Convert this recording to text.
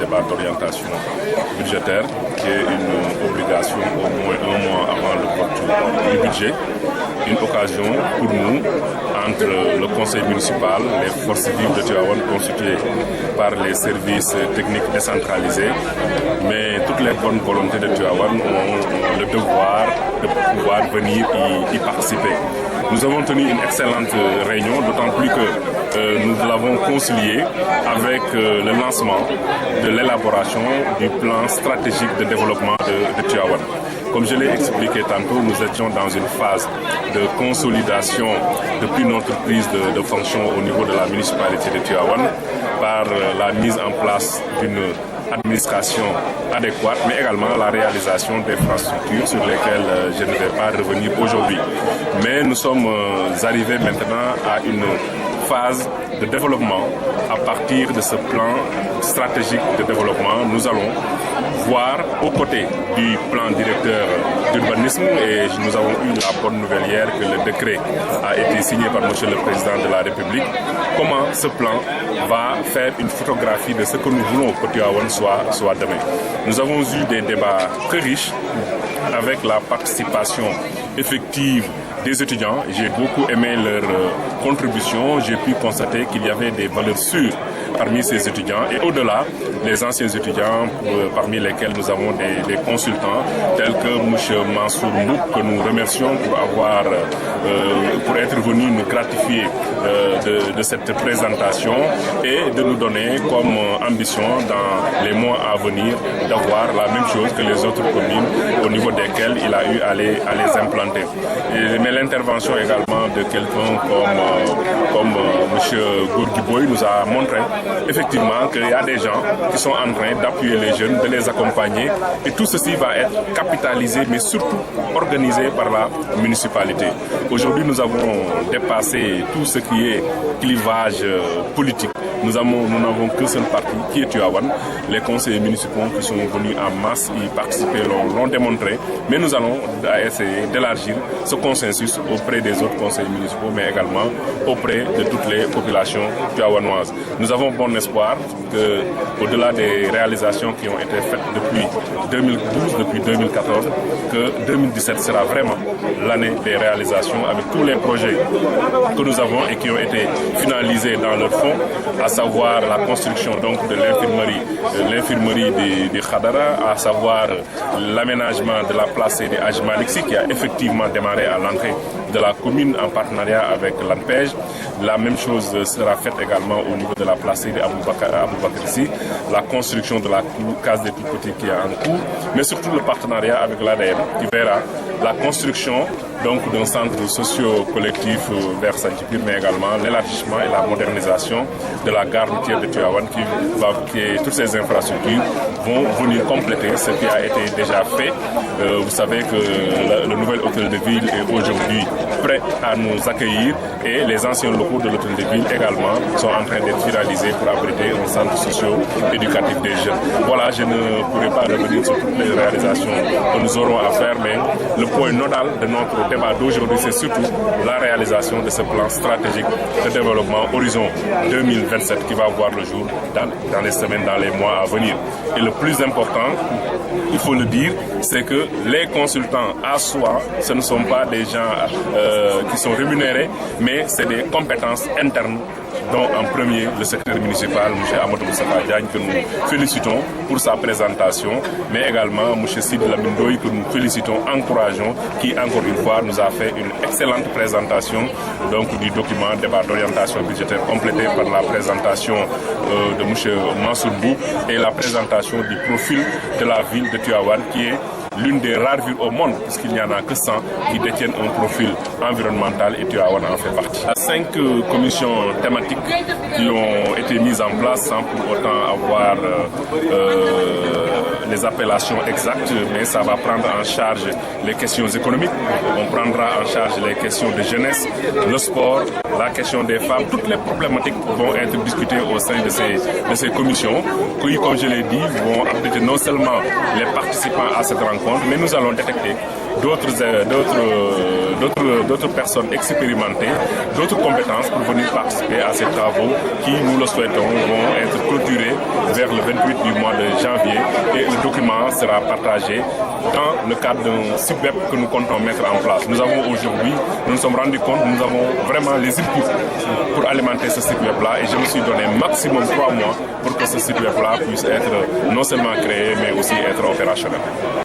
débat d'orientation budgétaire, qui est une obligation au moins un mois avant le vote du budget. Une occasion pour nous, entre le conseil municipal, les forces vives de Tivaouane constituées par les services techniques décentralisés, mais toutes les bonnes volontés de Tivaouane ont le devoir de pouvoir venir y participer. Nous avons tenu une excellente réunion, d'autant plus que nous l'avons concilié avec le lancement de l'élaboration du plan stratégique de développement de Tivaouane. Comme je l'ai expliqué tantôt, nous étions dans une phase de consolidation depuis notre prise de fonction au niveau de la municipalité de Tivaouane par la mise en place d'une administration adéquate, mais également la réalisation d'infrastructures sur lesquelles je ne vais pas revenir aujourd'hui. Mais nous sommes arrivés maintenant à une phase de développement. À partir de ce plan stratégique de développement, nous allons voir aux côtés du plan directeur d'urbanisme, et nous avons eu la bonne nouvelle hier que le décret a été signé par M. le Président de la République, comment ce plan va faire une photographie de ce que nous voulons que Tivaouane soit demain. Nous avons eu des débats très riches avec la participation effective des étudiants. J'ai beaucoup aimé leur contribution. J'ai pu constater qu'il y avait des valeurs sûres parmi ces étudiants, et au-delà, les anciens étudiants parmi lesquels nous avons des consultants tels que M. Mansour Mbouk, que nous remercions pour être venu nous gratifier de cette présentation et de nous donner comme ambition dans les mois à venir d'avoir la même chose que les autres communes au niveau desquelles il a eu à les implanter. Mais l'intervention également de quelqu'un comme M. Gourguiboy nous a montré effectivement qu'il y a des gens qui sont en train d'appuyer les jeunes, de les accompagner, et tout ceci va être capitalisé mais surtout organisé par la municipalité. Aujourd'hui, nous avons dépassé tout ce qui est clivage politique. Nous n'avons qu'un seul parti qui est Tivaouane. Les conseillers municipaux qui sont venus en masse y participer l'ont démontré, mais nous allons essayer d'élargir ce consensus auprès des autres conseillers municipaux, mais également auprès de toutes les populations tivaouanoises. Nous avons bon espoir qu'au-delà des réalisations qui ont été faites depuis 2012, depuis 2014, que 2017 sera vraiment l'année des réalisations avec tous les projets que nous avons et qui ont été finalisés dans leur fond, à savoir la construction donc de l'infirmerie de Khadara, à savoir l'aménagement de la place des Hadj Malick Sy qui a effectivement démarré à l'entrée de la commune en partenariat avec l'ANPEJ. La même chose sera faite également au niveau de la place de Aboubakar Sy, la construction de la case des tout-petits qui est en cours, mais surtout le partenariat avec l'ADM qui verra la construction donc d'un centre socio-collectif vers Sanjipir, mais également l'élargissement et la modernisation de la gare routière de Tivaouane toutes ces infrastructures vont venir compléter ce qui a été déjà fait. Vous savez que le nouvel hôtel de ville est aujourd'hui prêt à nous accueillir, et les anciens locaux de l'hôtel de ville également sont en train d'être finalisés pour abriter un centre socio-éducatif des jeunes. Voilà, je ne pourrai pas revenir sur toutes les réalisations que nous aurons à faire, mais le point nodal de notre débat d'aujourd'hui, c'est surtout la réalisation de ce plan stratégique de développement Horizon 2027 qui va voir le jour dans les semaines, dans les mois à venir. Et le plus important, il faut le dire, c'est que les consultants à soi, ce ne sont pas des gens qui sont rémunérés, mais c'est des compétences internes, dont en premier le secrétaire municipal, M. Amadou Moustapha Diagne, que nous félicitons pour sa présentation, mais également M. Sid Lamindoy, que nous félicitons, encourageons, qui encore une fois nous a fait une excellente présentation donc, du document débat d'orientation budgétaire complété par la présentation de M. Mansour Mbouk et la présentation du profil de la ville de Tivaouane, qui est l'une des rares villes au monde, puisqu'il n'y en a que 100 qui détiennent un profil environnemental, et Tivaouane en fait partie. 5 commissions thématiques qui ont été mises en place sans pour autant avoir les appellations exactes, mais ça va prendre en charge les questions économiques, on prendra en charge les questions de jeunesse, le sport, la question des femmes. Toutes les problématiques vont être discutées au sein de ces commissions qui, comme je l'ai dit, vont abriter non seulement les participants à cette rencontre, mais nous allons détecter d'autres personnes expérimentées, d'autres compétences pour venir participer à ces travaux qui, nous le souhaitons, vont être clôturés vers le 28 du mois de janvier et le document sera partagé dans le cadre d'un site web que nous comptons mettre en place. Nous avons aujourd'hui, nous nous sommes rendus compte, nous avons vraiment les inputs pour alimenter ce site web-là et je me suis donné maximum 3 mois pour que ce site web-là puisse être non seulement créé mais aussi être opérationnel.